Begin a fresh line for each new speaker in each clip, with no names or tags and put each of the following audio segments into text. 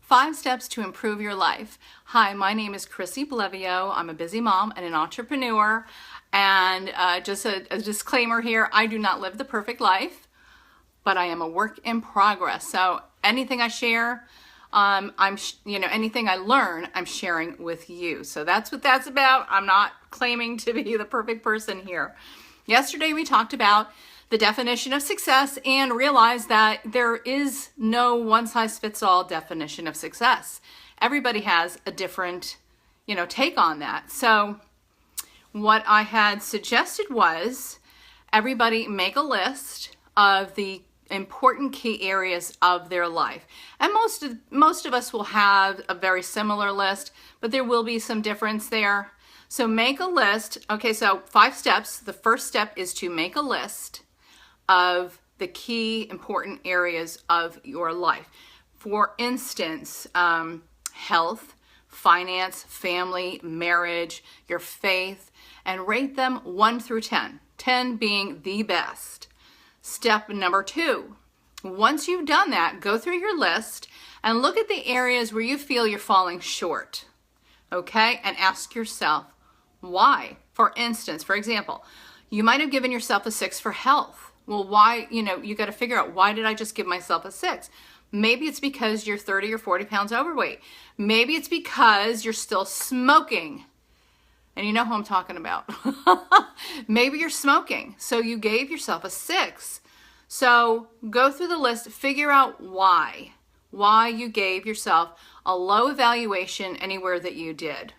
5 steps to improve your life. Hi, my name is Chrissy Blevio. I'm a busy mom and an entrepreneur. And just a disclaimer here, I do not live the perfect life, but I am a work in progress. So anything I share, anything I learn, I'm sharing with you. So that's what that's about. I'm not claiming to be the perfect person here. Yesterday we talked about the definition of success and realized that there is no one-size-fits-all definition of success. Everybody has a different, take on that. So what I had suggested was everybody make a list of the important key areas of their life. And most of us will have a very similar list, but there will be some difference there. So make a list. Okay, so 5 steps. The first step is to make a list of the key important areas of your life. For instance, health, finance, family, marriage, your faith, and rate them 1 through 10, 10 being the best. Step number 2, once you've done that, go through your list and look at the areas where you feel you're falling short, okay? And ask yourself, why? For example, you might have given yourself a 6 for health. Well, why, you got to figure out, why did I just give myself a 6? Maybe it's because you're 30 or 40 pounds overweight. Maybe it's because you're still smoking. And you know who I'm talking about. Maybe you're smoking, so you gave yourself a 6. So go through the list, figure out why you gave yourself a low evaluation anywhere that you did.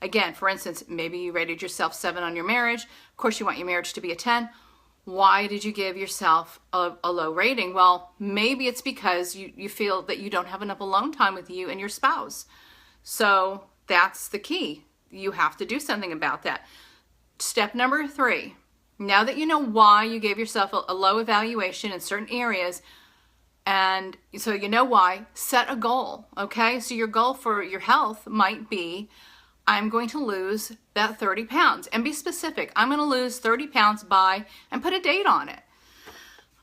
Again, for instance, maybe you rated yourself 7 on your marriage. Of course, you want your marriage to be a 10. Why did you give yourself a low rating? Well, maybe it's because you feel that you don't have enough alone time with you and your spouse. So that's the key. You have to do something about that. Step number 3, now that you know why you gave yourself a low evaluation in certain areas, and so you know why, set a goal, okay? So your goal for your health might be, I'm going to lose that 30 pounds. And be specific. I'm going to lose 30 pounds by, and put a date on it.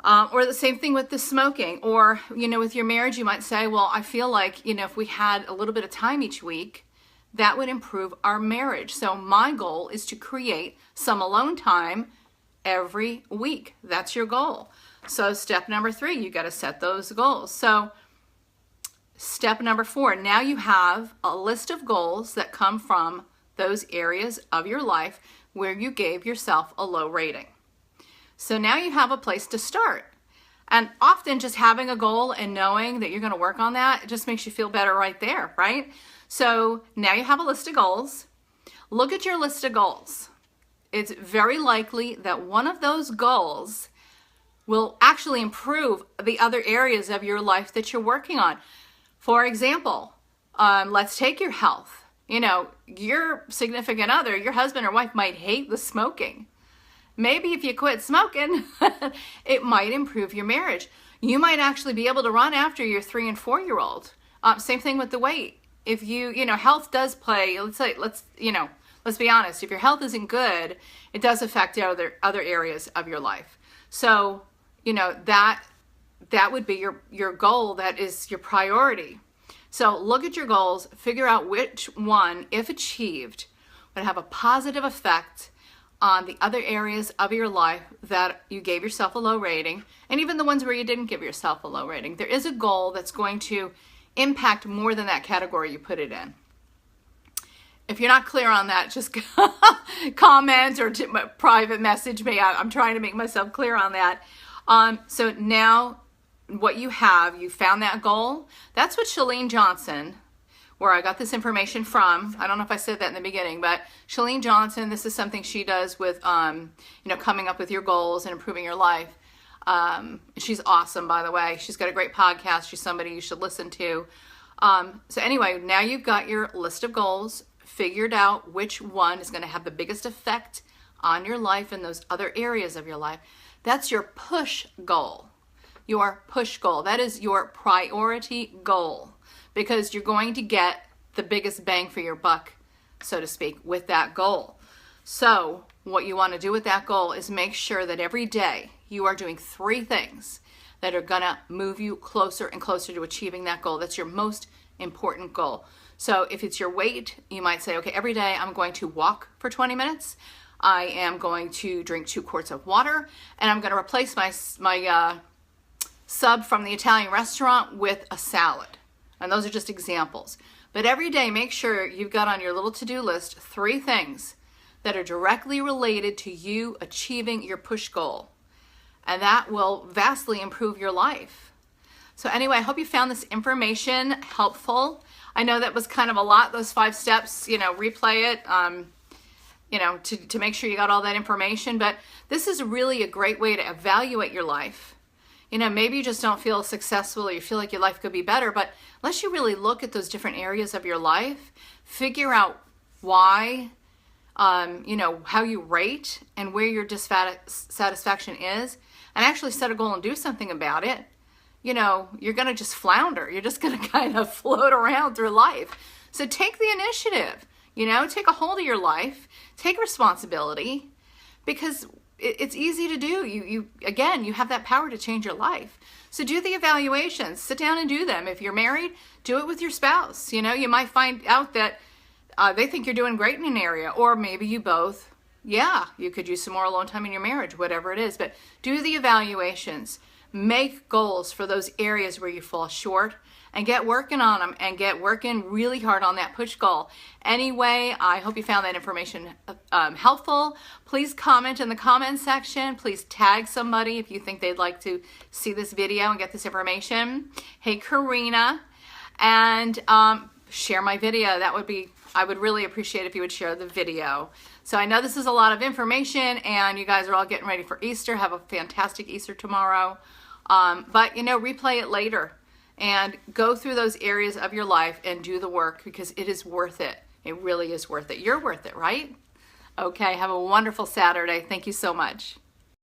Or the same thing with the smoking. Or, with your marriage, you might say, well, I feel like, if we had a little bit of time each week, that would improve our marriage. So my goal is to create some alone time every week. That's your goal. So step number 3, you got to set those goals. So step number 4, now you have a list of goals that come from those areas of your life where you gave yourself a low rating. So now you have a place to start. And often just having a goal and knowing that you're going to work on that, it just makes you feel better right there, right? So now you have a list of goals. Look at your list of goals. It's very likely that one of those goals will actually improve the other areas of your life that you're working on. For example, let's take your health. Your significant other, your husband or wife might hate the smoking. Maybe if you quit smoking, it might improve your marriage. You might actually be able to run after your 3 and 4-year-old. Same thing with the weight. If health does play, let's be honest, if your health isn't good, it does affect the other areas of your life. So, that would be your goal, that is your priority. So look at your goals, figure out which one, if achieved, would have a positive effect on the other areas of your life that you gave yourself a low rating, and even the ones where you didn't give yourself a low rating. There is a goal that's going to impact more than that category you put it in. If you're not clear on that, just comment or private message me. I'm trying to make myself clear on that. So now what you found that goal. That's what Chalene Johnson, where I got this information from. I don't know if I said that in the beginning, but Chalene Johnson, this is something she does with, coming up with your goals and improving your life. She's awesome, by the way. She's got a great podcast. She's somebody you should listen to. So anyway, now you've got your list of goals, figured out which one is going to have the biggest effect on your life and those other areas of your life. That's your push goal. Your push goal. That is your priority goal, because you're going to get the biggest bang for your buck, so to speak, with that goal. So what you want to do with that goal is make sure that every day you are doing 3 things that are gonna move you closer and closer to achieving that goal. That's your most important goal. So if it's your weight, you might say, okay, every day I'm going to walk for 20 minutes. I am going to drink 2 quarts of water, and I'm going to replace my sub from the Italian restaurant with a salad. And those are just examples. But every day, make sure you've got on your little to-do list 3 things that are directly related to you achieving your push goal. And that will vastly improve your life. So anyway, I hope you found this information helpful. I know that was kind of a lot, those 5 steps, replay it, to make sure you got all that information. But this is really a great way to evaluate your life. Maybe you just don't feel successful or you feel like your life could be better, but unless you really look at those different areas of your life, figure out why, how you rate and where your dissatisfaction is, and actually set a goal and do something about it, you're going to just flounder. You're just going to kind of float around through life. So take the initiative, take a hold of your life, take responsibility, because it's easy to do. You have that power to change your life. So do the evaluations, sit down and do them. If you're married, do it with your spouse. You might find out that they think you're doing great in an area, or maybe you both. Yeah, you could use some more alone time in your marriage, whatever it is. But do the evaluations. Make goals for those areas where you fall short and get working on them and get working really hard on that push goal. Anyway, I hope you found that information helpful. Please comment in the comment section. Please tag somebody if you think they'd like to see this video and get this information. Hey, Karina, and share my video. I would really appreciate if you would share the video. So I know this is a lot of information, and you guys are all getting ready for Easter. Have a fantastic Easter tomorrow. But replay it later and go through those areas of your life and do the work, because it is worth it. It really is worth it. You're worth it, right? Okay, have a wonderful Saturday. Thank you so much.